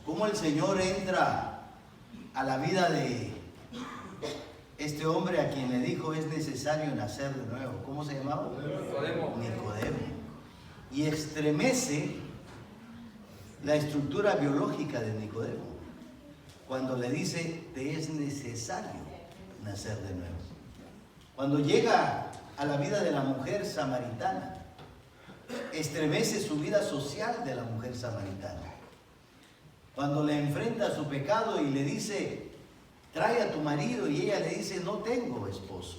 cómo el Señor entra a la vida de este hombre a quien le dijo es necesario nacer de nuevo. ¿Cómo se llamaba? Nicodemo. Y estremece la estructura biológica de Nicodemo cuando le dice te es necesario nacer de nuevo. Cuando llega a la vida de la mujer samaritana, estremece su vida social de la mujer samaritana. Cuando le enfrenta a su pecado y le dice trae a tu marido, y ella le dice no tengo esposo,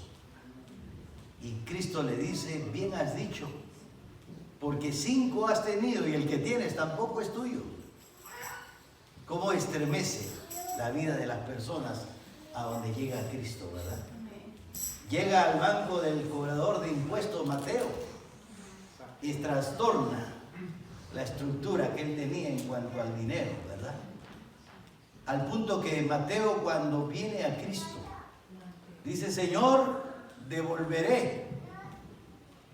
y Cristo le dice bien has dicho, porque 5 has tenido y el que tienes tampoco es tuyo. Cómo estremece la vida de las personas a donde llega Cristo, ¿verdad? Llega al banco del cobrador de impuestos Mateo y trastorna la estructura que él tenía en cuanto al dinero, ¿verdad? Al punto que Mateo, cuando viene a Cristo, dice: Señor, devolveré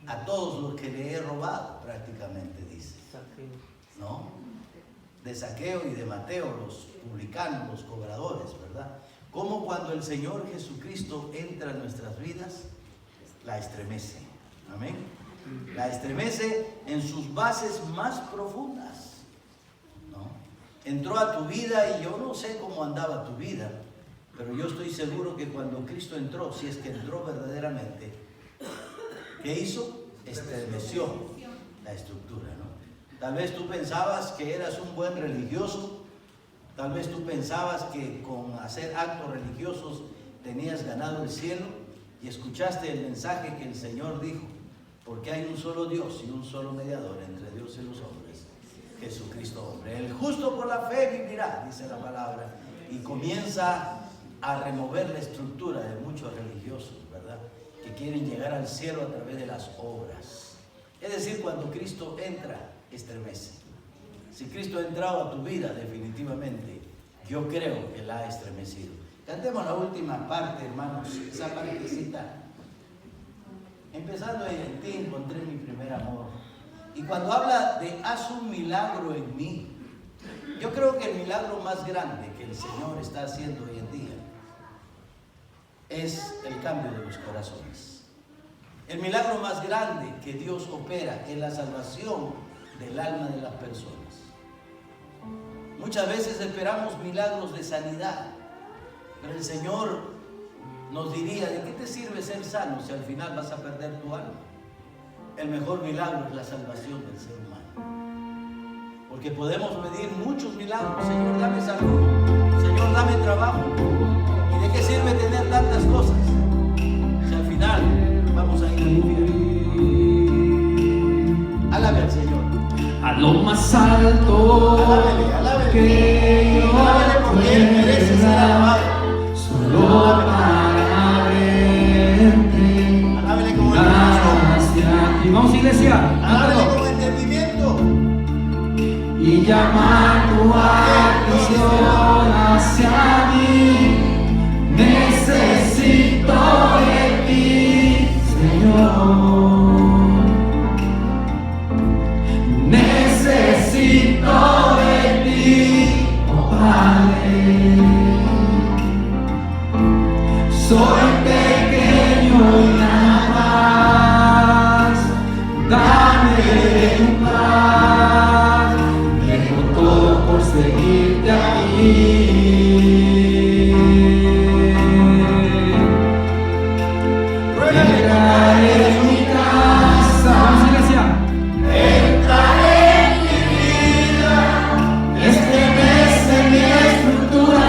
a todos los que le he robado, prácticamente dice, ¿no? De Zaqueo y de Mateo, los publicanos, los cobradores, ¿verdad? Como cuando el Señor Jesucristo entra en nuestras vidas, la estremece, amén. La estremece en sus bases más profundas, ¿no? Entró a tu vida y yo no sé cómo andaba tu vida, pero yo estoy seguro que cuando Cristo entró, si es que entró verdaderamente, ¿qué hizo? Estremeció la estructura, ¿no? Tal vez tú pensabas que eras un buen religioso, tal vez tú pensabas que con hacer actos religiosos tenías ganado el cielo, y escuchaste el mensaje que el Señor dijo: porque hay un solo Dios y un solo mediador entre Dios y los hombres, Jesucristo hombre. El justo por la fe vivirá, dice la palabra, y comienza a remover la estructura de muchos religiosos, ¿verdad?, que quieren llegar al cielo a través de las obras. Es decir, cuando Cristo entra, estremece. Si Cristo ha entrado a tu vida, definitivamente, yo creo que la ha estremecido. Cantemos la última parte, hermanos, esa partecita. Empezando en ti encontré mi primer amor. Y cuando habla de haz un milagro en mí, yo creo que el milagro más grande que el Señor está haciendo hoy en día es el cambio de los corazones. El milagro más grande que Dios opera es la salvación del alma de las personas. Muchas veces esperamos milagros de sanidad, pero el Señor nos diría: ¿de qué te sirve ser sano si al final vas a perder tu alma? El mejor milagro es la salvación del ser humano. Porque podemos pedir muchos milagros: Señor, dame salud, Señor, dame trabajo. ¿Y de qué sirve tener tantas cosas si al final vamos a ir al infierno? Alabe al Señor. A lo más alto, Alábele, alábele. que yo Alábele porque Él merece ser alabado. solo para verte. Alábele como Y vamos, iglesia, alábele con entendimiento. y llamar tu atención hacia mí. Necesito de ti, Señor. Necesito de ti, oh Padre. Soy pequeño y nada más. Dame tu paz. Dejo todo por seguirte a ti. Entraré en mi casa. Vamos, iglesia. Entraré en mi vida. Estremece mi estructura.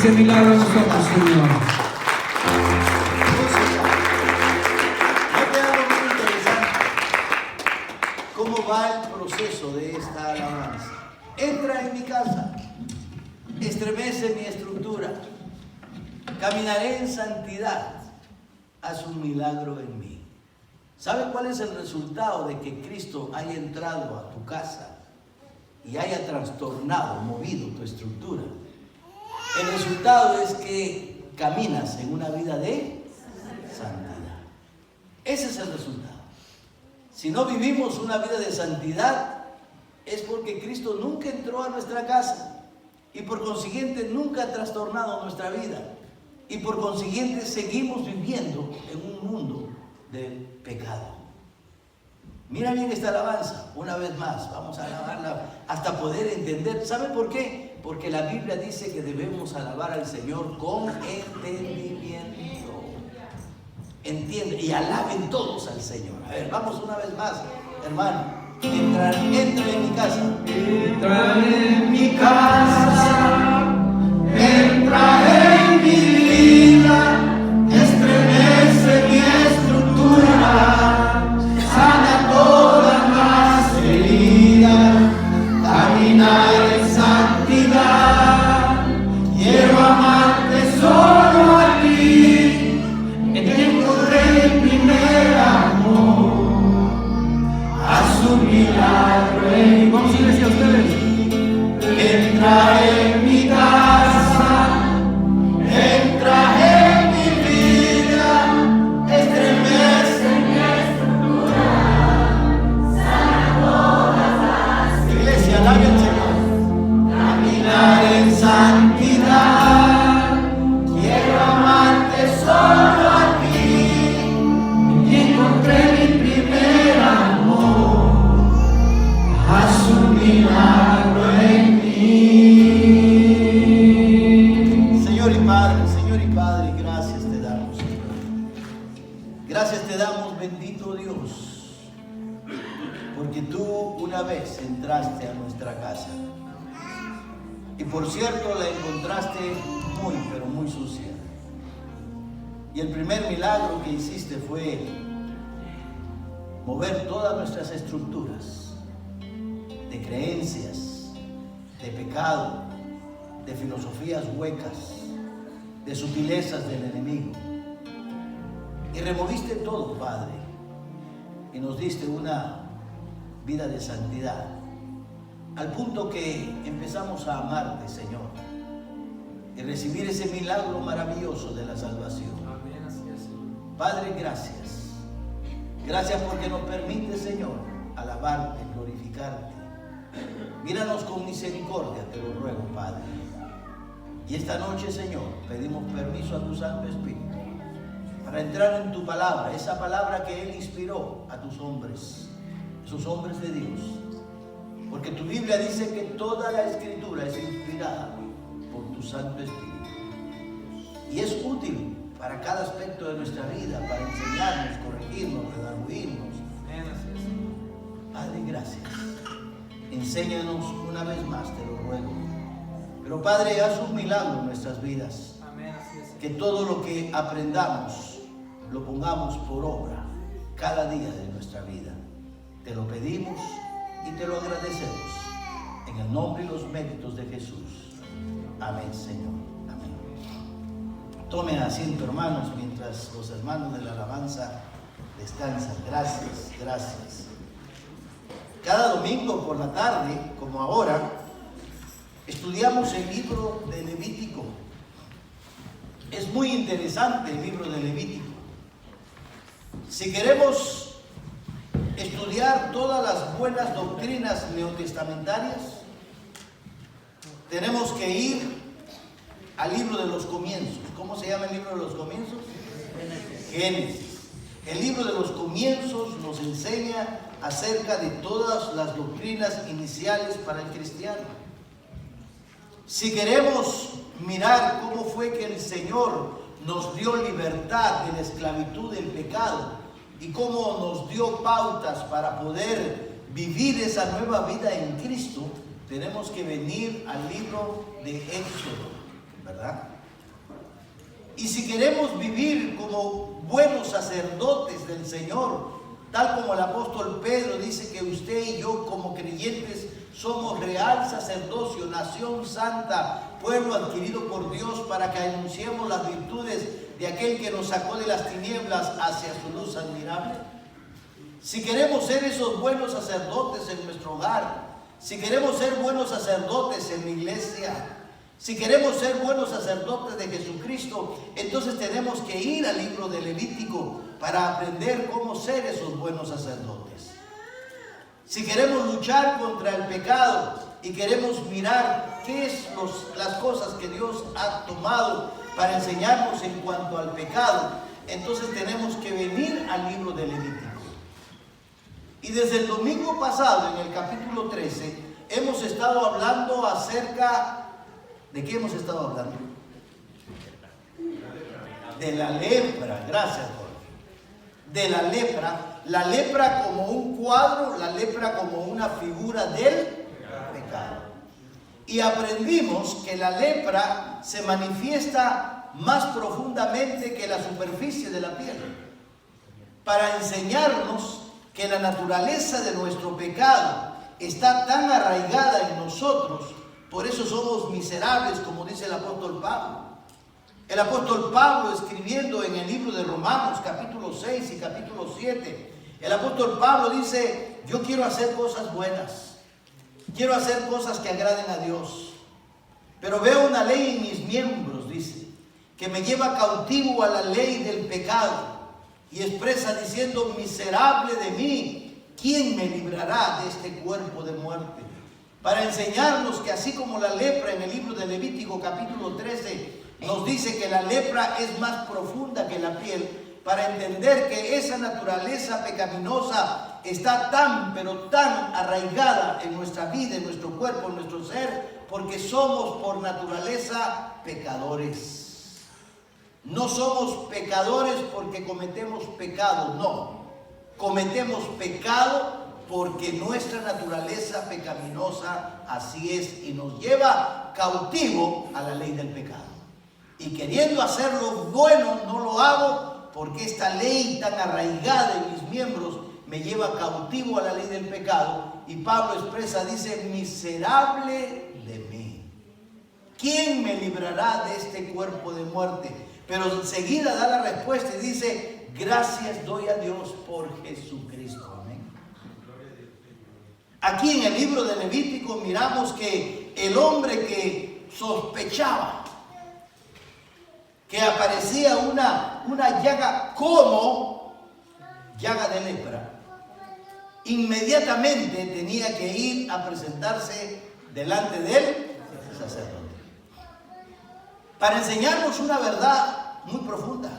ese milagro en nosotros, Señor. ¿No te hago muy interesante cómo va el proceso de esta alabanza? Entra en mi casa, estremece mi estructura, caminaré en santidad, haz un milagro en mí. ¿Sabe cuál es el resultado de que Cristo haya entrado a tu casa y haya trastornado, movido tu estructura? El resultado es que caminas en una vida de santidad. Ese es el resultado. Si no vivimos una vida de santidad, es porque Cristo nunca entró a nuestra casa y por consiguiente nunca ha trastornado nuestra vida. Y por consiguiente seguimos viviendo en un mundo del pecado. Mira bien esta alabanza, una vez más, vamos a alabarla hasta poder entender. ¿Sabe por qué? Porque la Biblia dice que debemos alabar al Señor con entendimiento. Entiende y alaben todos al Señor. A ver, vamos una vez más, hermano. Entra en mi casa. Entra en mi casa, entra en mi vida, estremece mi estructura, sana todas las heridas, caminar en santidad, quiero amarte solo a ti, encontré el primer amor, haz un milagro en mí. Vamos, iglesia, ustedes. Entra en mi casa, entra en mi vida, estremece mi estructura, sana todas las heridas. Iglesia, alabe al Señor. Caminar en santidad, quiero amarte solo a ti, y encontré mi primer amor, haz un milagro en mí. Señor y Padre, gracias te damos, Señor. Gracias te damos, bendito Dios, porque tú una vez entraste a nuestra casa. Y por cierto, la encontraste muy, pero muy sucia. Y el primer milagro que hiciste fue mover todas nuestras estructuras de creencias, de pecado, de filosofías huecas, de sutilezas del enemigo. Y removiste todo, Padre, y nos diste una vida de santidad, al punto que empezamos a amarte, Señor, y recibir ese milagro maravilloso de la salvación. Amén, así es, Señor. Padre, gracias. Gracias porque nos permite, Señor, alabarte, glorificarte. Míranos con misericordia, te lo ruego, Padre. Y esta noche, Señor, pedimos permiso a tu Santo Espíritu para entrar en tu palabra, esa palabra que Él inspiró a tus hombres, esos hombres de Dios. Porque tu Biblia dice que toda la Escritura es inspirada por tu Santo Espíritu. Y es útil para cada aspecto de nuestra vida, para enseñarnos, corregirnos, redarguirnos. Padre, gracias. Enséñanos una vez más, te lo ruego. Pero Padre, haz un milagro en nuestras vidas. Amén, así es. Que todo lo que aprendamos lo pongamos por obra cada día de nuestra vida. Te lo pedimos y te lo agradecemos. En el nombre y los méritos de Jesús. Amén, Señor. Amén. Tomen asiento, hermanos, mientras los hermanos de la alabanza descansan. Gracias, gracias. Cada domingo por la tarde, como ahora, estudiamos el libro de Levítico. Es muy interesante el libro de Levítico. Si queremos estudiar todas las buenas doctrinas neotestamentarias, tenemos que ir al libro de los comienzos. ¿Cómo se llama el libro de los comienzos? Génesis. El libro de los comienzos nos enseña acerca de todas las doctrinas iniciales para el cristiano. Si queremos mirar cómo fue que el Señor nos dio libertad de la esclavitud del pecado y cómo nos dio pautas para poder vivir esa nueva vida en Cristo, tenemos que venir al libro de Éxodo, ¿verdad? Y si queremos vivir como buenos sacerdotes del Señor, tal como el apóstol Pedro dice que usted y yo como creyentes somos real sacerdocio, nación santa, pueblo adquirido por Dios para que anunciemos las virtudes de aquel que nos sacó de las tinieblas hacia su luz admirable. Si queremos ser esos buenos sacerdotes en nuestro hogar, si queremos ser buenos sacerdotes en la iglesia, si queremos ser buenos sacerdotes de Jesucristo, entonces tenemos que ir al libro de Levítico para aprender cómo ser esos buenos sacerdotes. Si queremos luchar contra el pecado y queremos mirar qué es las cosas que Dios ha tomado para enseñarnos en cuanto al pecado, entonces tenemos que venir al libro de Levítico. Y desde el domingo pasado, en el capítulo 13, hemos estado hablando acerca... ¿De qué hemos estado hablando? De la lepra. Gracias, Jorge. De la lepra como un cuadro, la lepra como una figura del pecado. Y aprendimos que la lepra se manifiesta más profundamente que la superficie de la piel, para enseñarnos que la naturaleza de nuestro pecado está tan arraigada en nosotros. Por eso somos miserables, como dice el apóstol Pablo. El apóstol Pablo, escribiendo en el libro de Romanos, capítulo 6 y capítulo 7, el apóstol Pablo dice: yo quiero hacer cosas buenas, quiero hacer cosas que agraden a Dios, pero veo una ley en mis miembros, dice, que me lleva cautivo a la ley del pecado, y expresa diciendo: miserable de mí, ¿quién me librará de este cuerpo de muerte? Para enseñarnos que así como la lepra en el libro de Levítico capítulo 13 nos dice que la lepra es más profunda que la piel, para entender que esa naturaleza pecaminosa está tan, pero tan arraigada en nuestra vida, en nuestro cuerpo, en nuestro ser, porque somos por naturaleza pecadores. No somos pecadores porque cometemos pecado, no. Cometemos pecado porque nuestra naturaleza pecaminosa así es y nos lleva cautivo a la ley del pecado. Y queriendo hacer lo bueno, no lo hago porque esta ley tan arraigada en mis miembros me lleva cautivo a la ley del pecado. Y Pablo expresa, dice: miserable de mí, ¿quién me librará de este cuerpo de muerte? Pero enseguida da la respuesta y dice: gracias doy a Dios por Jesucristo. Aquí en el libro de Levítico miramos que el hombre que sospechaba que aparecía una llaga como llaga de lepra, inmediatamente tenía que ir a presentarse delante del sacerdote para enseñarnos una verdad muy profunda.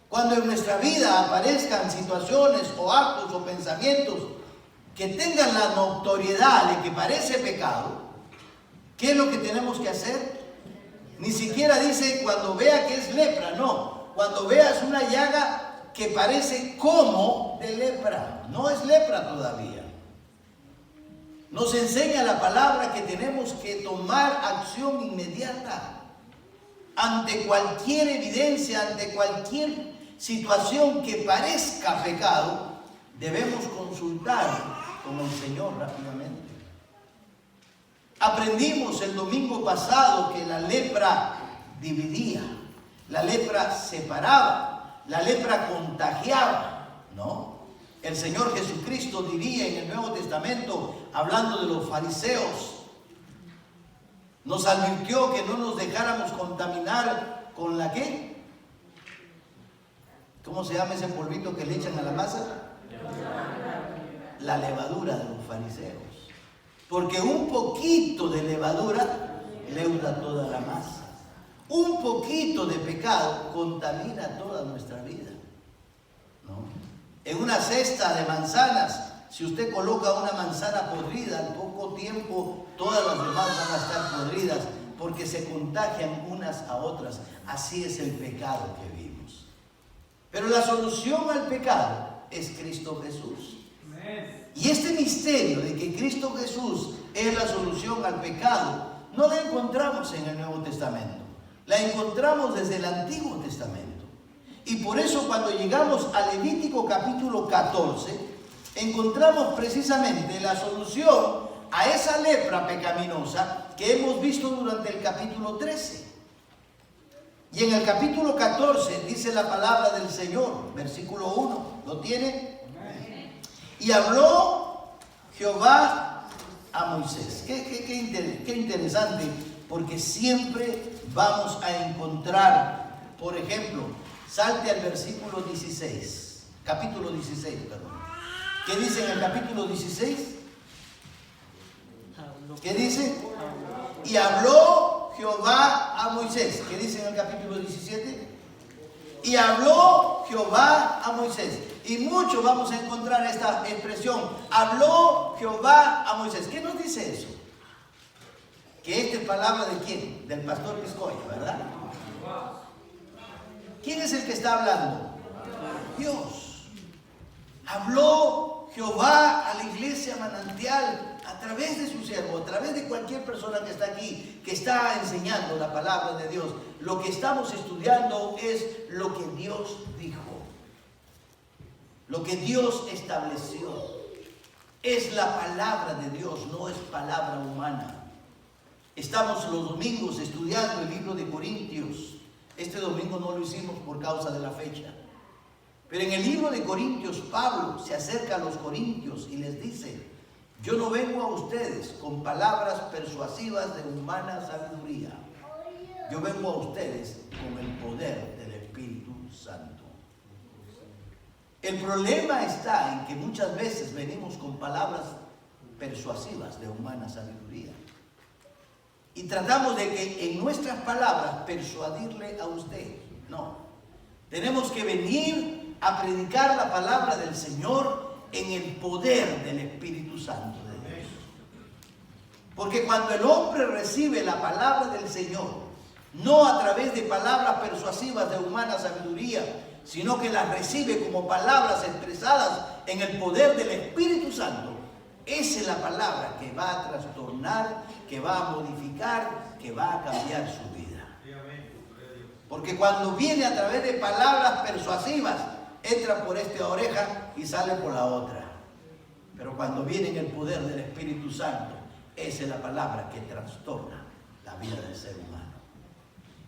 Cuando en nuestra vida aparezcan situaciones o actos o pensamientos que tengan la notoriedad de que parece pecado, ¿qué es lo que tenemos que hacer? Ni siquiera dice cuando vea que es lepra, no. Cuando veas una llaga que parece como de lepra, no es lepra todavía. Nos enseña la palabra que tenemos que tomar acción inmediata ante cualquier evidencia, ante cualquier situación que parezca pecado. Debemos consultar con el Señor rápidamente. Aprendimos el domingo pasado que la lepra dividía, la lepra separaba, la lepra contagiaba, ¿no? El Señor Jesucristo diría en el Nuevo Testamento, hablando de los fariseos, nos advirtió que no nos dejáramos contaminar con la ¿qué? ¿Cómo se llama ese polvito que le echan a la masa? La levadura de los fariseos. Porque un poquito de levadura leuda toda la masa. Un poquito de pecado contamina toda nuestra vida, ¿no? En una cesta de manzanas, si usted coloca una manzana podrida, al poco tiempo todas las demás van a estar podridas porque se contagian unas a otras. Así es el pecado que vimos. Pero la solución al pecado es Cristo Jesús. Y este misterio de que Cristo Jesús es la solución al pecado, no la encontramos en el Nuevo Testamento. La la encontramos desde el Antiguo Testamento. Y por eso cuando llegamos a Levítico capítulo 14, encontramos precisamente la solución a esa lepra pecaminosa que hemos visto durante el capítulo 13. Y en el capítulo 14 dice la palabra del Señor, versículo 1, ¿lo tiene? Y habló Jehová a Moisés. Qué interesante, porque siempre vamos a encontrar, por ejemplo, salte al versículo 16, capítulo 16, perdón. ¿Qué dice en el capítulo 16? ¿Qué dice? Y habló Jehová a Moisés. ¿Qué dice en el capítulo 17? Y habló Jehová a Moisés. Y mucho vamos a encontrar esta expresión. Habló Jehová a Moisés. ¿Qué nos dice eso? Que esta es palabra de ¿quién? Del pastor Piscoya, ¿verdad? ¿Quién es el que está hablando? Dios. Habló Jehová a la iglesia Manantial a través de su siervo, a través de cualquier persona que está aquí, que está enseñando la palabra de Dios. Lo que estamos estudiando es lo que Dios dijo, lo que Dios estableció. Es la palabra de Dios, no es palabra humana. Estamos los domingos estudiando el libro de Corintios. Este domingo no lo hicimos por causa de la fecha. Pero en el libro de Corintios, Pablo se acerca a los corintios y les dice: yo no vengo a ustedes con palabras persuasivas de humana sabiduría. Yo vengo a ustedes con el poder del Espíritu Santo. El problema está en que muchas veces venimos con palabras persuasivas de humana sabiduría. Y tratamos de que en nuestras palabras persuadirle a usted. No. Tenemos que venir a predicar la palabra del Señor en el poder del Espíritu Santo de Dios. Porque cuando el hombre recibe la palabra del Señor, no a través de palabras persuasivas de humana sabiduría, sino que las recibe como palabras expresadas en el poder del Espíritu Santo, esa es la palabra que va a trastornar, que va a modificar, que va a cambiar su vida. Porque cuando viene a través de palabras persuasivas, entra por esta oreja y sale por la otra. Pero cuando viene en el poder del Espíritu Santo, esa es la palabra que trastorna la vida del ser humano.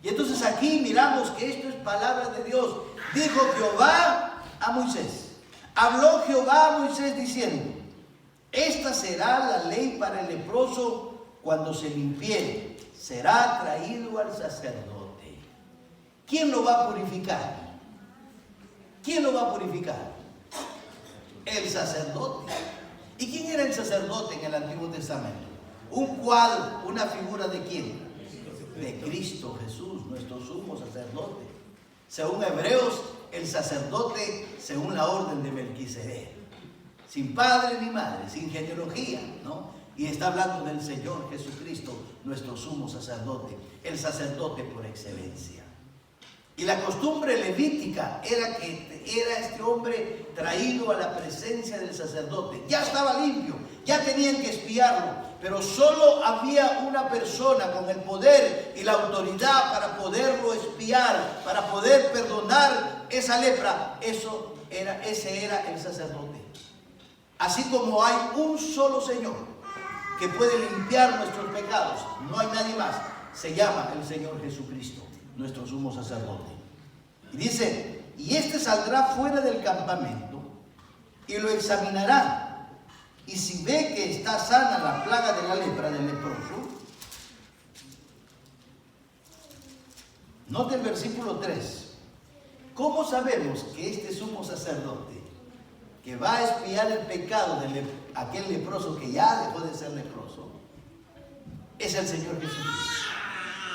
Y entonces aquí miramos que esto es palabra de Dios. Dijo Jehová a Moisés. Habló Jehová a Moisés diciendo: esta será la ley para el leproso cuando se limpiere. Será traído al sacerdote. ¿Quién lo va a purificar? ¿Quién lo va a purificar? El sacerdote. ¿Y quién era el sacerdote en el Antiguo Testamento? Un cuadro, una figura de quién? De Cristo Jesús, nuestro sumo sacerdote. Según Hebreos, el sacerdote según la orden de Melquisedec. Sin padre ni madre, sin genealogía, ¿no? Y está hablando del Señor Jesucristo, nuestro sumo sacerdote, el sacerdote por excelencia. Y la costumbre levítica era que era este hombre traído a la presencia del sacerdote. Ya estaba limpio, ya tenían que espiarlo, pero solo había una persona con el poder y la autoridad para poderlo espiar, para poder perdonar esa lepra. Ese era el sacerdote. Así como hay un solo Señor que puede limpiar nuestros pecados, no hay nadie más, se llama el Señor Jesucristo, nuestro sumo sacerdote. Y dice: y este saldrá fuera del campamento y lo examinará, y si ve que está sana la plaga de la lepra del leproso. Note el versículo 3. ¿Cómo sabemos que este sumo sacerdote que va a expiar el pecado de aquel leproso que ya dejó de ser leproso es el Señor Jesucristo?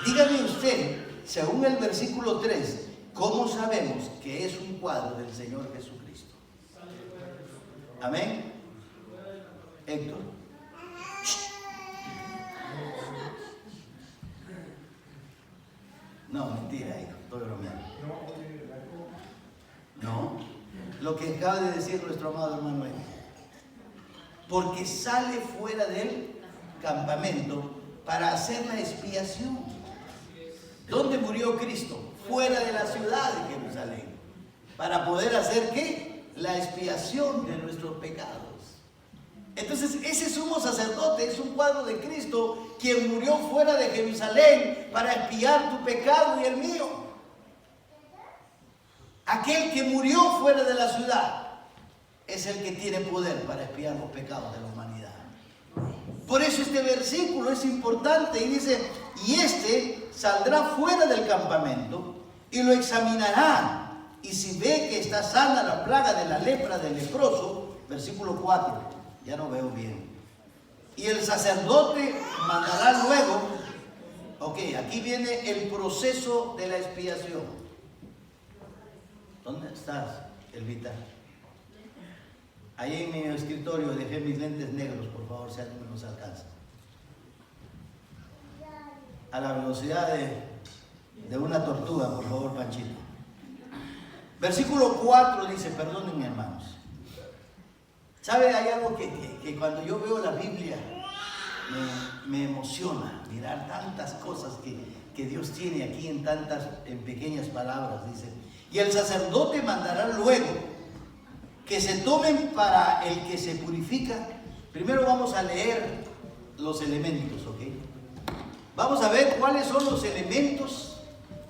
Dígame usted, según el versículo 3, ¿cómo sabemos que es un cuadro del Señor Jesucristo? Amén. Héctor. No, mentira, hijo, estoy bromeando. No, lo que acaba de decir nuestro amado hermano es: porque sale fuera del campamento para hacer la expiación. ¿Dónde ¿Dónde murió Cristo? Fuera de la ciudad de Jerusalén. Para poder hacer ¿qué? La expiación de nuestros pecados. Entonces ese sumo sacerdote es un cuadro de Cristo, quien murió fuera de Jerusalén para expiar tu pecado y el mío. Aquel que murió fuera de la ciudad es el que tiene poder para expiar los pecados de la humanidad. Por eso este versículo es importante y dice, y este saldrá fuera del campamento y lo examinará, y si ve que está sana la plaga de la lepra del leproso, versículo 4, ya no veo bien, y el sacerdote mandará luego, ok, aquí viene el proceso de la expiación. ¿Dónde estás, Elvita? Ahí en mi escritorio dejé mis lentes negros, por favor, si alguien me los alcanza. A la velocidad de una tortuga, por favor, Panchito. Versículo 4 dice, perdónenme, hermanos. ¿Sabe? Hay algo que cuando yo veo la Biblia me emociona mirar tantas cosas que Dios tiene aquí en pequeñas palabras. Dice, y el sacerdote mandará luego que se tomen para el que se purifica. Primero vamos a leer los elementos, ¿ok? Vamos a ver cuáles son los elementos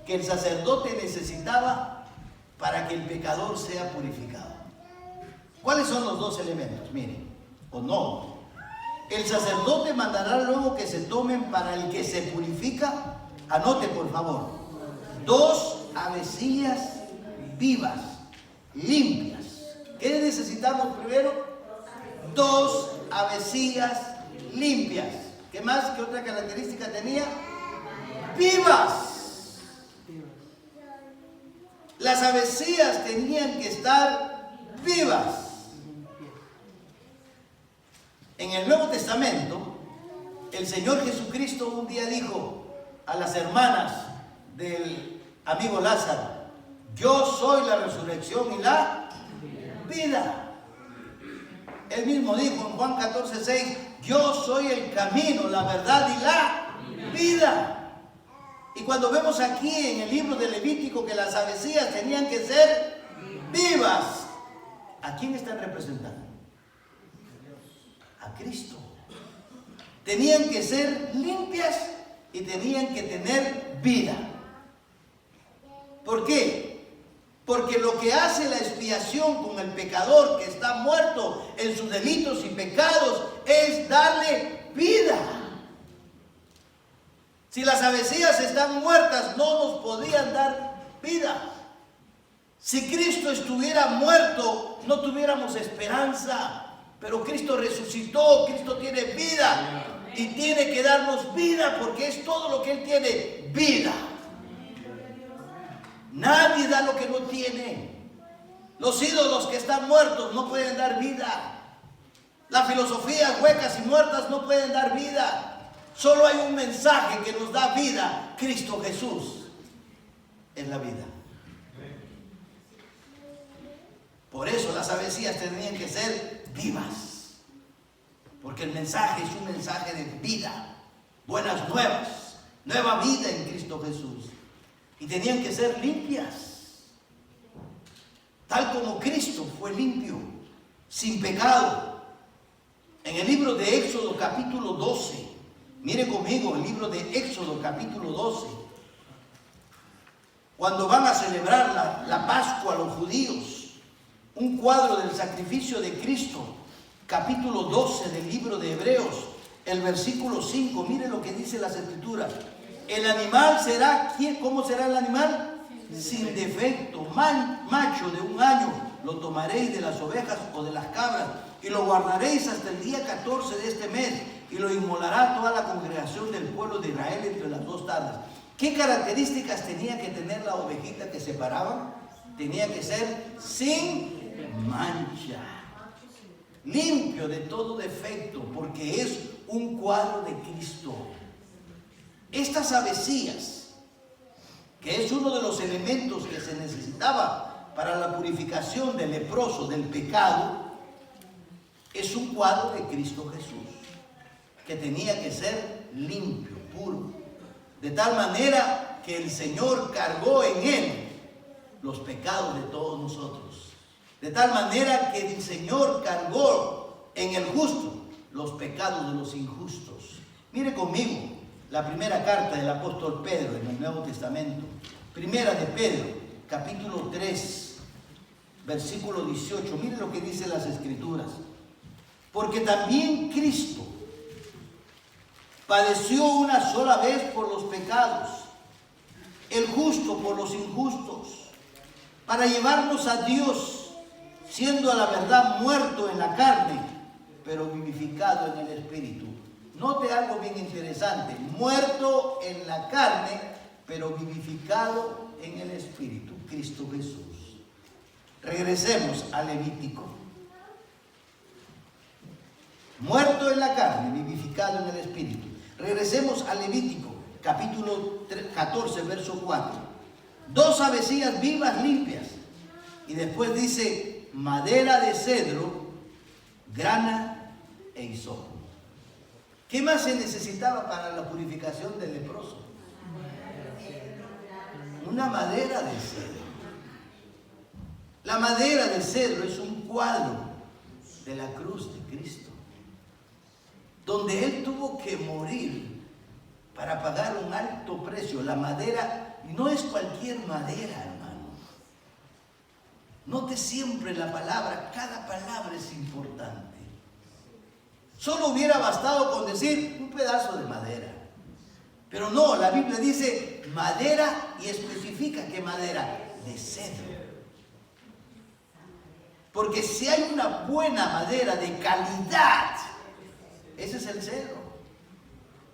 que el sacerdote necesitaba para que el pecador sea purificado. ¿Cuáles son los dos elementos? Miren, o no. El sacerdote mandará luego que se tomen para el que se purifica. Anote, por favor. 2 avecillas vivas, limpias. ¿Qué necesitamos primero? 2 avecillas limpias. ¿Qué más? ¿Qué otra característica tenía? Vivas. Las avecillas tenían que estar vivas. En el Nuevo Testamento, el Señor Jesucristo un día dijo a las hermanas del amigo Lázaro, yo soy la resurrección y la vida. Él mismo dijo en Juan 14:6, yo soy el camino, la verdad y la vida. Y cuando vemos aquí en el libro de Levítico que las avecillas tenían que ser vivas, ¿a quién están representando? A Cristo. Tenían que ser limpias y tenían que tener vida. ¿Por qué? Porque lo que hace la expiación con el pecador que está muerto en sus delitos y pecados es darle vida. Si las avecillas están muertas, no nos podían dar vida. Si Cristo estuviera muerto, no tuviéramos esperanza. Pero Cristo resucitó, Cristo tiene vida y tiene que darnos vida porque es todo lo que Él tiene, vida. Nadie da lo que no tiene. Los ídolos que están muertos no pueden dar vida. Las filosofías huecas y muertas no pueden dar vida. Solo hay un mensaje que nos da vida. Cristo Jesús es la vida. Por eso las avecillas tenían que ser vivas. Porque el mensaje es un mensaje de vida. Buenas nuevas. Nueva vida en Cristo Jesús. Y tenían que ser limpias. Tal como Cristo fue limpio, sin pecado. En el libro de Éxodo capítulo 12. Mire conmigo el libro de Éxodo capítulo 12. Cuando van a celebrar la Pascua a los judíos. Un cuadro del sacrificio de Cristo. Capítulo 12 del libro de Hebreos. El versículo 5. Mire lo que dice las Escrituras. El animal será, ¿cómo será el animal? Sin defecto, macho de 1 año, lo tomaréis de las ovejas o de las cabras y lo guardaréis hasta el día 14 de este mes y lo inmolará toda la congregación del pueblo de Israel entre las 2 tardes. ¿Qué características tenía que tener la ovejita que se paraba? Tenía que ser sin mancha, limpio de todo defecto, porque es un cuadro de Cristo. Estas avecillas, que es uno de los elementos que se necesitaba para la purificación del leproso, del pecado, es un cuadro de Cristo Jesús, que tenía que ser limpio, puro, de tal manera que el Señor cargó en Él los pecados de todos nosotros. De tal manera que el Señor cargó en el justo los pecados de los injustos. Mire conmigo la primera carta del apóstol Pedro en el Nuevo Testamento. Primera de Pedro, capítulo 3, versículo 18. Mire lo que dicen las Escrituras. Porque también Cristo padeció una sola vez por los pecados, el justo por los injustos, para llevarnos a Dios, siendo a la verdad muerto en la carne, pero vivificado en el Espíritu. Note algo bien interesante: muerto en la carne, pero vivificado en el Espíritu, Cristo Jesús. Regresemos a Levítico. Muerto en la carne, vivificado en el Espíritu. Regresemos a Levítico, capítulo 14, verso 4. 2 avecillas vivas limpias. Y después dice: madera de cedro, grana e hisopo. ¿Qué más se necesitaba para la purificación del leproso? Una madera de cedro. La madera de cedro es un cuadro de la cruz de Cristo, donde Él tuvo que morir para pagar un alto precio. La madera no es cualquier madera, hermano. Note siempre la palabra, cada palabra es importante. Solo hubiera bastado con decir un pedazo de madera. Pero no, la Biblia dice madera y especifica qué madera: de cedro. Porque si hay una buena madera de calidad, ese es el cedro.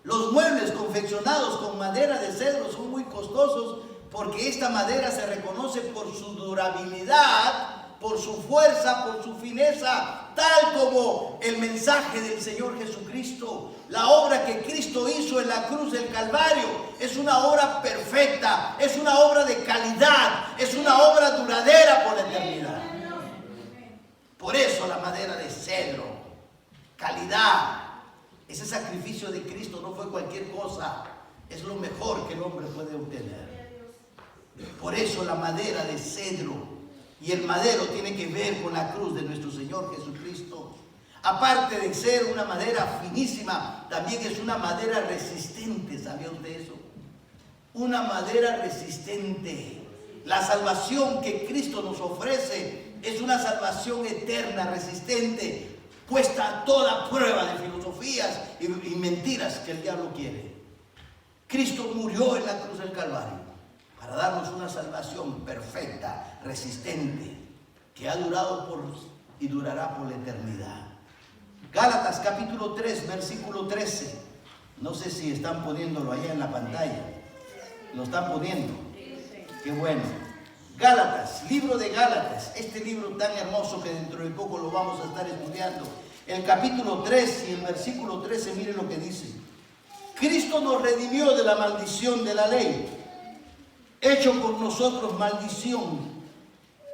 Los muebles confeccionados con madera de cedro son muy costosos, porque esta madera se reconoce por su durabilidad, por su fuerza, por su fineza, tal como el mensaje del Señor Jesucristo. La obra que Cristo hizo en la cruz del Calvario es una obra perfecta, es una obra de calidad, es una obra duradera por la eternidad. Por eso la madera de cedro, calidad. Ese sacrificio de Cristo no fue cualquier cosa, es lo mejor que el hombre puede obtener. Por eso la madera de cedro, y el madero tiene que ver con la cruz de nuestro Señor Jesucristo. Aparte de ser una madera finísima, también es una madera resistente. ¿Sabía usted eso? Una madera resistente. La salvación que Cristo nos ofrece es una salvación eterna, resistente, puesta a toda prueba de filosofías y mentiras que el diablo quiere. Cristo murió en la cruz del Calvario para darnos una salvación perfecta, resistente, que ha durado y durará por la eternidad. Gálatas capítulo 3, versículo 13. No sé si están poniéndolo allá en la pantalla. ¿Lo están poniendo? Qué bueno. Gálatas, libro de Gálatas, este libro tan hermoso que dentro de poco lo vamos a estar estudiando. El capítulo 3 y el versículo 13, miren lo que dice. Cristo nos redimió de la maldición de la ley, hecho por nosotros maldición,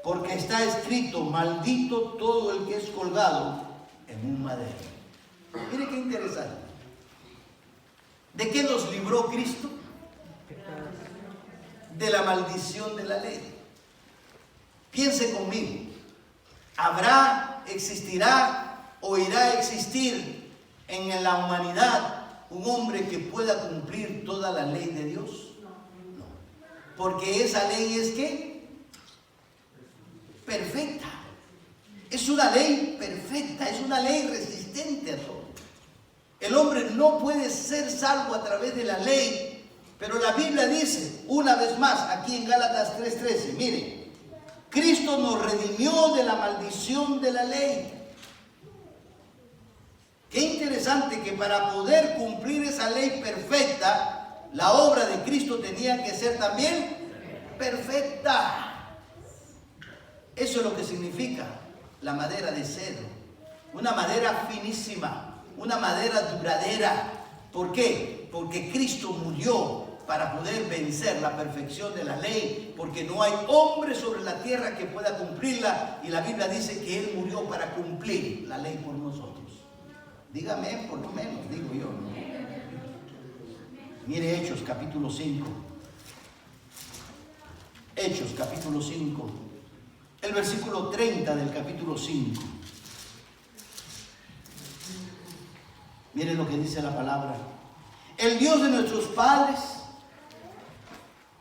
porque está escrito: maldito todo el que es colgado en un madero. Mire qué interesante. ¿De qué nos libró Cristo? De la maldición de la ley. Piense conmigo. ¿Existirá o irá a existir en la humanidad un hombre que pueda cumplir toda la ley de Dios? No. Porque esa ley es ¿qué? Perfecta. Es una ley perfecta, es una ley resistente a todo. El hombre no puede ser salvo a través de la ley, pero la Biblia dice, una vez más, aquí en Gálatas 3:13, miren, Cristo nos redimió de la maldición de la ley. Qué interesante que para poder cumplir esa ley perfecta, la obra de Cristo tenía que ser también perfecta. Eso es lo que significa la madera de cedro. Una madera finísima, una madera duradera. ¿Por qué? Porque Cristo murió para poder vencer la perfección de la ley, porque no hay hombre sobre la tierra que pueda cumplirla, y la Biblia dice que Él murió para cumplir la ley por nosotros. Dígame, por lo menos, digo yo, ¿no? Mire Hechos capítulo 5. Hechos, capítulo 5, el versículo 30 del capítulo 5. Miren lo que dice la palabra. El Dios de nuestros padres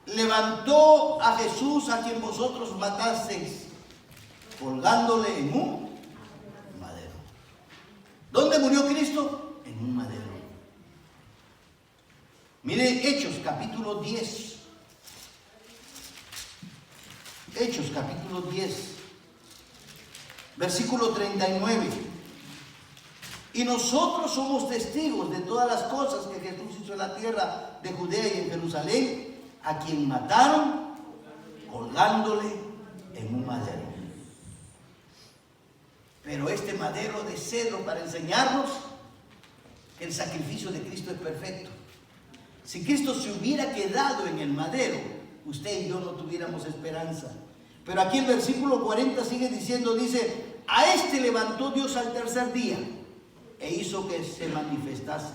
levantó a Jesús, a quien vosotros matasteis, colgándole en un madero. ¿Dónde murió Cristo? En un madero. Mire Hechos capítulo 10. Hechos capítulo 10, versículo 39. Y nosotros somos testigos de todas las cosas que Jesús hizo en la tierra de Judea y en Jerusalén, a quien mataron colgándole en un madero. Pero este madero de cedro para enseñarnos que el sacrificio de Cristo es perfecto. Si Cristo se hubiera quedado en el madero, usted y yo no tuviéramos esperanza. Pero aquí el versículo 40 sigue diciendo, dice, a este levantó Dios al tercer día e hizo que se manifestase,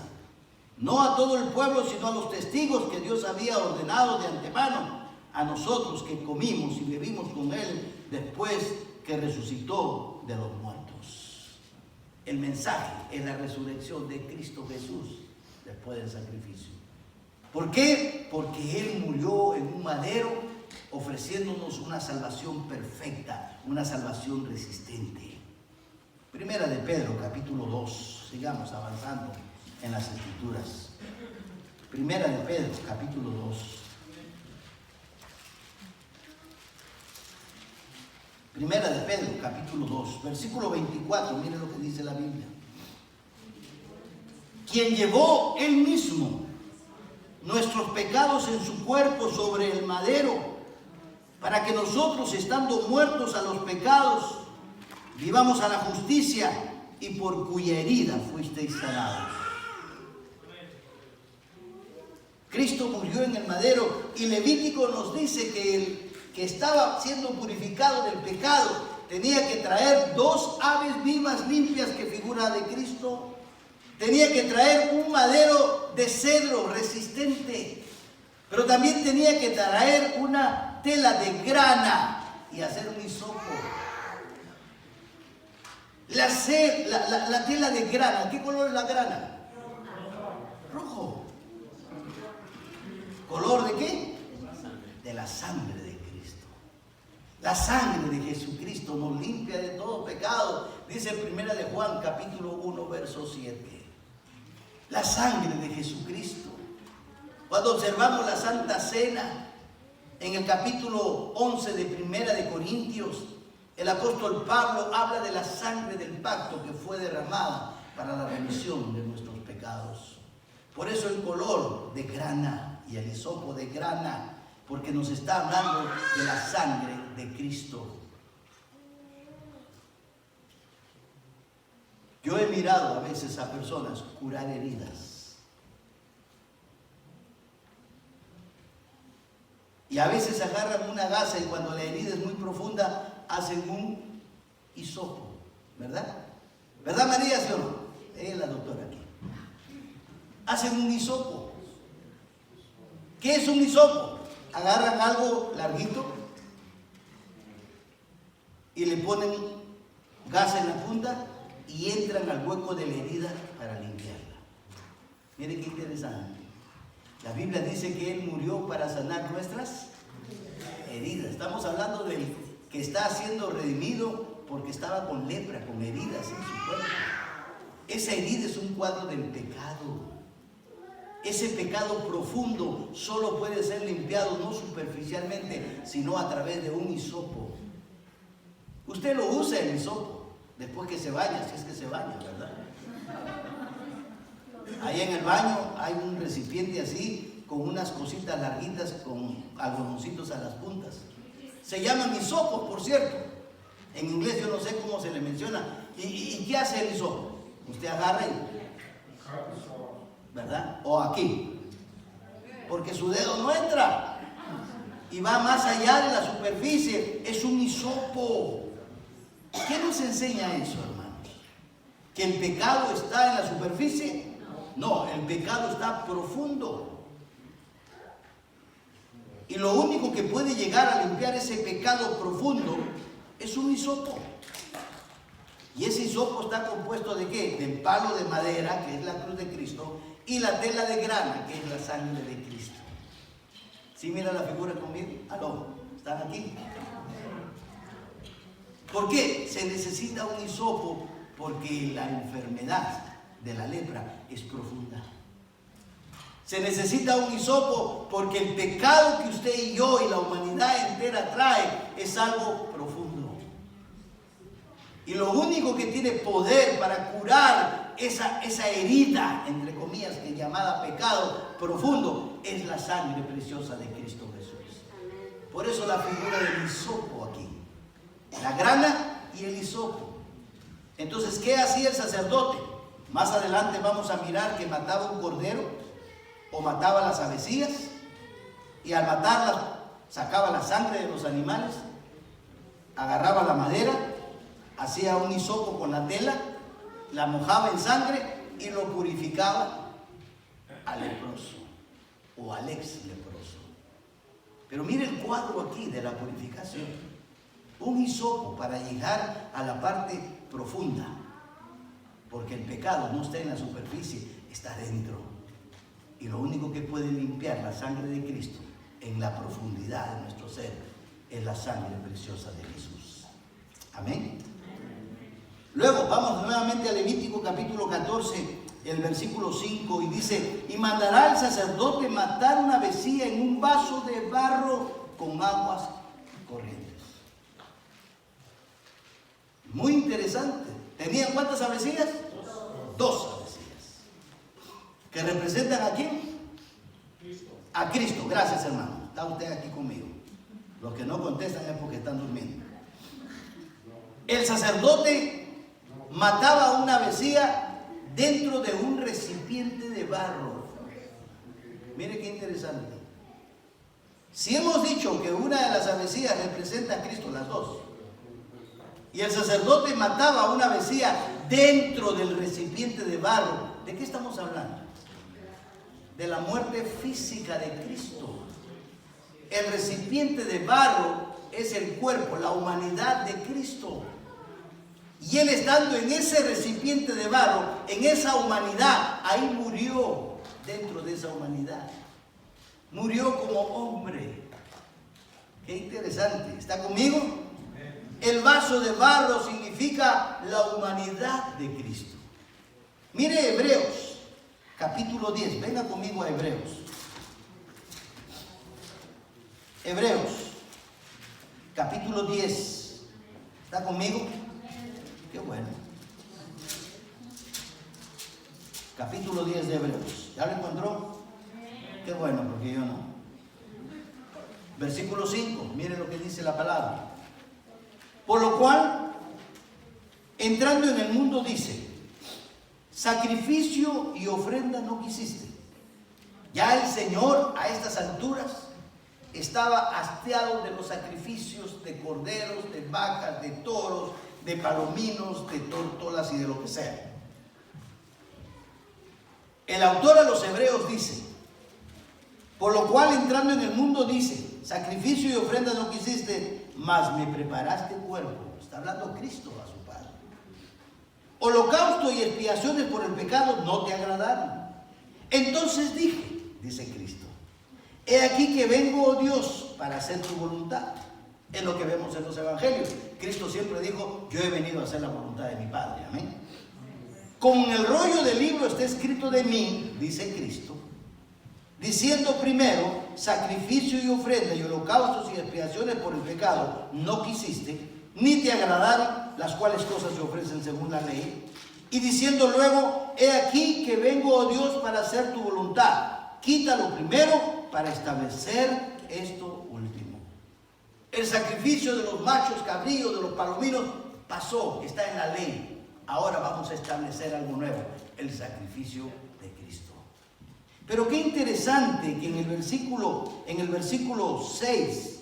no a todo el pueblo, sino a los testigos que Dios había ordenado de antemano, a nosotros que comimos y bebimos con él después que resucitó de los muertos. El mensaje es la resurrección de Cristo Jesús después del sacrificio. ¿Por qué? Porque él murió en un madero ofreciéndonos una salvación perfecta, una salvación resistente. Primera de Pedro, capítulo 2. Sigamos avanzando en las Escrituras. Primera de Pedro, capítulo 2. Primera de Pedro, capítulo 2, versículo 24. Mire lo que dice la Biblia. Quien llevó él mismo nuestros pecados en su cuerpo sobre el madero, para que nosotros, estando muertos a los pecados, vivamos a la justicia, y por cuya herida fuisteis sanados. Cristo murió en el madero, y Levítico nos dice que el que estaba siendo purificado del pecado tenía que traer 2 aves vivas limpias, que figura de Cristo. Tenía que traer un madero de cedro resistente, pero también tenía que traer una tela de grana y hacer un hisopo. La tela de grana, ¿qué color es la grana? Rojo. ¿Color de qué? De la sangre de Cristo. La sangre de Jesucristo nos limpia de todo pecado. Dice en Primera de Juan, capítulo 1, verso 7. La sangre de Jesucristo. Cuando observamos la Santa Cena, en el capítulo 11 de Primera de Corintios, el apóstol Pablo habla de la sangre del pacto que fue derramada para la remisión de nuestros pecados. Por eso el color de grana y el hisopo de grana, porque nos está hablando de la sangre de Cristo. Yo he mirado a veces a personas curar heridas. Y a veces agarran una gasa y cuando la herida es muy profunda, hacen un hisopo, ¿verdad? ¿Verdad, María, sí o no? Ella es la doctora aquí. Hacen un hisopo. ¿Qué es un hisopo? Agarran algo larguito y le ponen gasa en la punta y entran al hueco de la herida para limpiarla. Miren qué interesante. La Biblia dice que Él murió para sanar nuestras heridas. Estamos hablando del que está siendo redimido porque estaba con lepra, con heridas en su cuerpo. Esa herida es un cuadro del pecado. Ese pecado profundo solo puede ser limpiado no superficialmente, sino a través de un hisopo. Usted lo usa el hisopo después que se baña, si es que se baña, ¿verdad? Ahí en el baño hay un recipiente así, con unas cositas larguitas, con algodoncitos a las puntas. Se llaman hisopos, por cierto. En inglés yo no sé cómo se le menciona. ¿Y qué hace el hisopo? Usted agarra y, ¿verdad? O aquí. Porque su dedo no entra. Y va más allá de la superficie. Es un hisopo. ¿Qué nos enseña eso, hermanos? ¿Que el pecado está en la superficie? No, el pecado está profundo. Y lo único que puede llegar a limpiar ese pecado profundo es un hisopo. Y ese hisopo está compuesto ¿de qué? Del palo de madera, que es la cruz de Cristo, y la tela de grana, que es la sangre de Cristo. ¿Sí mira la figura conmigo? ¿Aló? ¿Están aquí? ¿Por qué? Se necesita un hisopo porque la enfermedad de la lepra es profunda. Se necesita un hisopo porque el pecado que usted y yo y la humanidad entera trae es algo profundo. Y lo único que tiene poder para curar esa herida, entre comillas, que es llamada pecado profundo, es la sangre preciosa de Cristo Jesús. Por eso la figura del hisopo aquí. La grana y el hisopo. Entonces, ¿qué hacía el sacerdote? Más adelante vamos a mirar que mataba un cordero o mataba las avecillas, y al matarlas sacaba la sangre de los animales, agarraba la madera, hacía un hisopo con la tela, la mojaba en sangre y lo purificaba al leproso o al ex leproso. Pero mire el cuadro aquí de la purificación. Un hisopo para llegar a la parte profunda, porque el pecado no está en la superficie, está dentro. Y lo único que puede limpiar la sangre de Cristo en la profundidad de nuestro ser es la sangre preciosa de Jesús. Amén. Luego vamos nuevamente a Levítico capítulo 14, el versículo 5, y dice: y mandará el sacerdote matar una avecilla en un vaso de barro con aguas corrientes. Muy interesante. ¿Tenían cuántas avecillas? Dos avecillas. ¿Que representan a quién? Cristo. A Cristo. Gracias, hermano. Está usted aquí conmigo. Los que no contestan es porque están durmiendo. El sacerdote mataba una avecilla dentro de un recipiente de barro. Mire qué interesante. Si hemos dicho que una de las avecillas representa a Cristo, las dos, y el sacerdote mataba una avecilla dentro del recipiente de barro, ¿de qué estamos hablando? De la muerte física de Cristo. El recipiente de barro es el cuerpo, la humanidad de Cristo. Y Él, estando en ese recipiente de barro, en esa humanidad, ahí murió, dentro de esa humanidad. Murió como hombre. Qué interesante. ¿Está conmigo? El vaso de barro significa la humanidad de Cristo. Mire Hebreos, capítulo 10. Venga conmigo a Hebreos. Hebreos, capítulo 10. ¿Está conmigo? Qué bueno. Capítulo 10 de Hebreos. ¿Ya lo encontró? Qué bueno, porque yo no. Versículo 5. Mire lo que dice la palabra. Por lo cual, entrando en el mundo, dice: sacrificio y ofrenda no quisiste. Ya el Señor a estas alturas estaba hastiado de los sacrificios de corderos, de vacas, de toros, de palominos, de tórtolas y de lo que sea. El autor a los Hebreos dice: por lo cual, entrando en el mundo, dice: sacrificio y ofrenda no quisiste, mas me preparaste cuerpo. Está hablando Cristo a su Padre. Holocausto y expiaciones por el pecado no te agradaron. Entonces dije, dice Cristo: he aquí que vengo, oh Dios, para hacer tu voluntad. Es lo que vemos en los evangelios. Cristo siempre dijo: yo he venido a hacer la voluntad de mi Padre. Amén. Como en el rollo del libro está escrito de mí, dice Cristo, diciendo primero: sacrificio y ofrenda y holocaustos y expiaciones por el pecado no quisiste, ni te agradaron, las cuales cosas se ofrecen según la ley. Y diciendo luego: he aquí que vengo, oh Dios, para hacer tu voluntad. Quítalo primero para establecer esto último. El sacrificio de los machos cabríos, de los palominos, pasó, está en la ley. Ahora vamos a establecer algo nuevo: el sacrificio de Cristo. Pero qué interesante que en el versículo 6,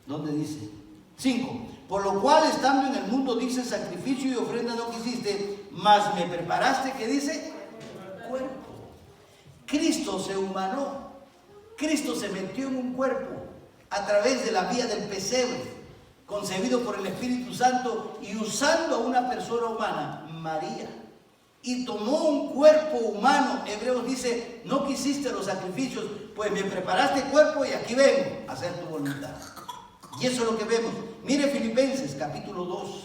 ¿dónde dice? 5. Por lo cual, estando en el mundo, dice: sacrificio y ofrenda no quisiste, mas me preparaste, ¿qué dice? Cuerpo. Cristo se humanó. Cristo se metió en un cuerpo a través de la vía del pesebre, concebido por el Espíritu Santo y usando a una persona humana, María. Y tomó un cuerpo humano. Hebreos dice, no quisiste los sacrificios, pues me preparaste cuerpo y aquí vengo a hacer tu voluntad. Y eso es lo que vemos. Mire Filipenses capítulo 2.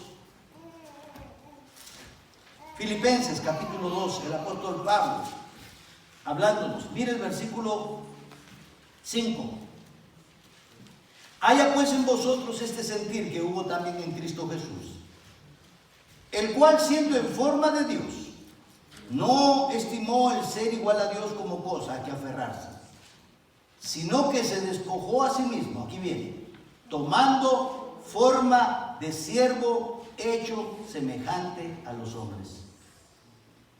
Filipenses capítulo 2, el apóstol Pablo, hablándonos. Mire el versículo 5. Haya pues en vosotros este sentir que hubo también en Cristo Jesús, el cual siendo en forma de Dios, no estimó el ser igual a Dios como cosa a que aferrarse, sino que se despojó a sí mismo, aquí viene, tomando forma de siervo, hecho semejante a los hombres.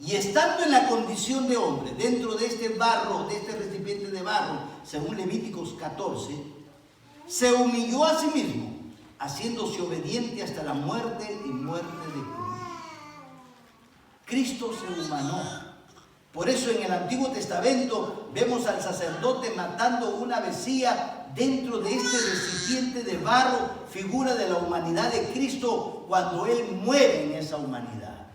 Y estando en la condición de hombre, dentro de este barro, de este recipiente de barro, según Levíticos 14, se humilló a sí mismo, haciéndose obediente hasta la muerte y muerte de cruz. Cristo se humanó. Por eso en el Antiguo Testamento vemos al sacerdote matando una avecía dentro de este recipiente de barro, figura de la humanidad de Cristo cuando Él muere en esa humanidad.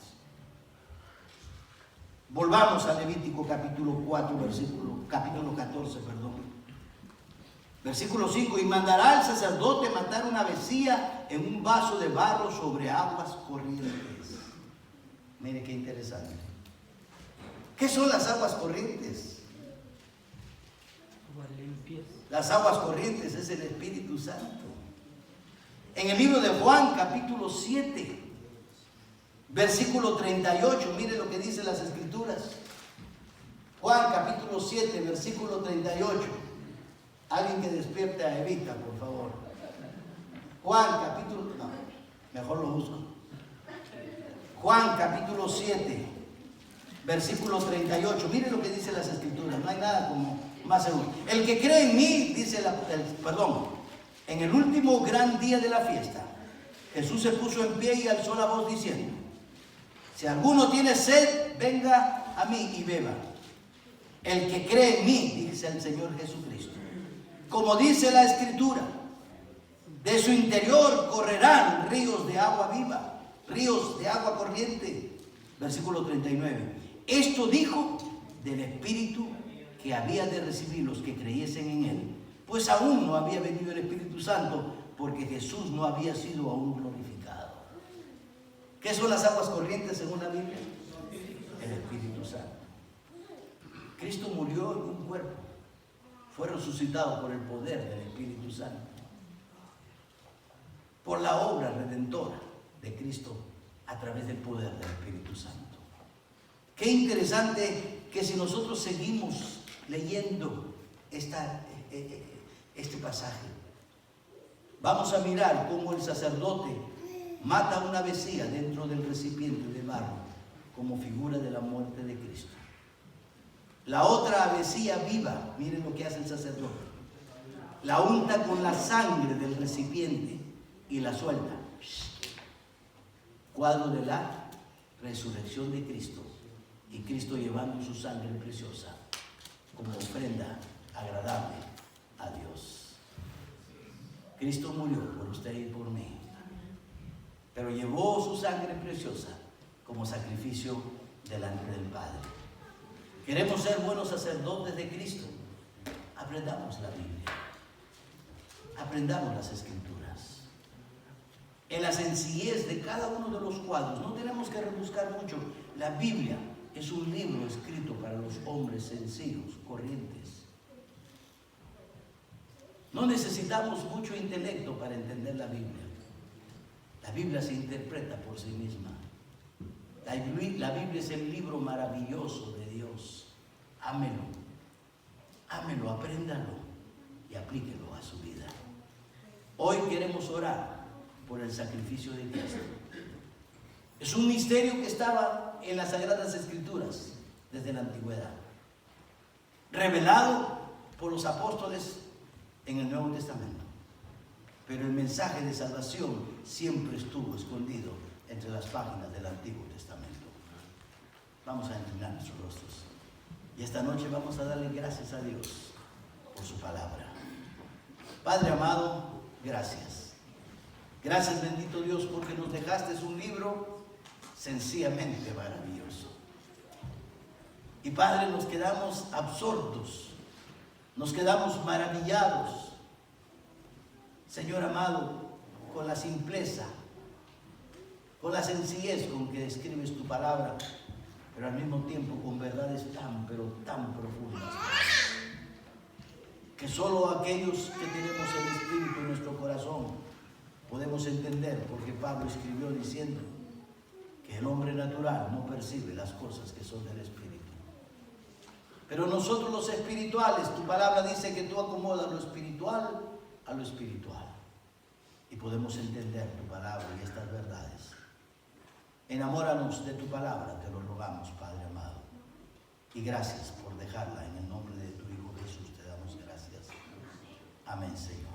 Volvamos a Levítico capítulo 4, capítulo 14, Versículo 5, y mandará al sacerdote matar una avecía en un vaso de barro sobre aguas corrientes. Mire qué interesante. ¿Qué son las aguas corrientes? Las aguas corrientes es el Espíritu Santo. En el libro de Juan, capítulo 7, versículo 38, mire lo que dicen las Escrituras. Juan, capítulo 7, versículo 38. Alguien que despierte a Evita, por favor. Juan, capítulo... No, mejor lo busco. Juan, capítulo 7, versículo 38. Mire lo que dice las Escrituras. No hay nada como más seguro. El que cree en mí, dice en el último gran día de la fiesta, Jesús se puso en pie y alzó la voz diciendo: si alguno tiene sed, venga a mí y beba. El que cree en mí, dice el Señor Jesucristo, como dice la Escritura, de su interior correrán ríos de agua viva, ríos de agua corriente. Versículo 39. Esto dijo del Espíritu que había de recibir los que creyesen en Él, pues aún no había venido el Espíritu Santo, porque Jesús no había sido aún glorificado. ¿Qué son las aguas corrientes según la Biblia? El Espíritu Santo. Cristo murió en un cuerpo, fue resucitado por el poder del Espíritu Santo, por la obra redentora de Cristo a través del poder del Espíritu Santo. Qué interesante que si nosotros seguimos leyendo este pasaje, vamos a mirar cómo el sacerdote mata una avecía dentro del recipiente de barro como figura de la muerte de Cristo. La otra avecía viva, miren lo que hace el sacerdote, la unta con la sangre del recipiente y la suelta. Cuadro de la resurrección de Cristo, y Cristo llevando su sangre preciosa como ofrenda agradable a Dios. Cristo murió por usted y por mí, pero llevó su sangre preciosa como sacrificio delante del Padre. Queremos ser buenos sacerdotes de Cristo. Aprendamos la Biblia, aprendamos las Escrituras. En la sencillez de cada uno de los cuadros, no tenemos que rebuscar mucho. La Biblia es un libro escrito para los hombres sencillos, corrientes. No necesitamos mucho intelecto para entender la Biblia. La Biblia se interpreta por sí misma. La Biblia es el libro maravilloso de Dios. Ámelo, ámelo, apréndalo y aplíquelo a su vida. Hoy queremos orar por el sacrificio de Cristo. Es un misterio que estaba en las Sagradas Escrituras desde la antigüedad, revelado por los apóstoles en el Nuevo Testamento. Pero el mensaje de salvación siempre estuvo escondido entre las páginas del Antiguo Testamento. Vamos a inclinar nuestros rostros y esta noche vamos a darle gracias a Dios por su palabra. Padre amado, gracias. Gracias, bendito Dios, porque nos dejaste un libro sencillamente maravilloso. Y Padre, nos quedamos absortos, nos quedamos maravillados, Señor amado, con la simpleza, con la sencillez con que describes tu palabra, pero al mismo tiempo con verdades tan, pero tan profundas, que solo aquellos que tenemos el Espíritu en nuestro corazón podemos entender, porque Pablo escribió diciendo que el hombre natural no percibe las cosas que son del Espíritu. Pero nosotros los espirituales, tu palabra dice que tú acomodas lo espiritual a lo espiritual. Y podemos entender tu palabra y estas verdades. Enamóranos de tu palabra, te lo rogamos, Padre amado. Y gracias por dejarla en el nombre de tu Hijo Jesús, te damos gracias. Amén, Señor.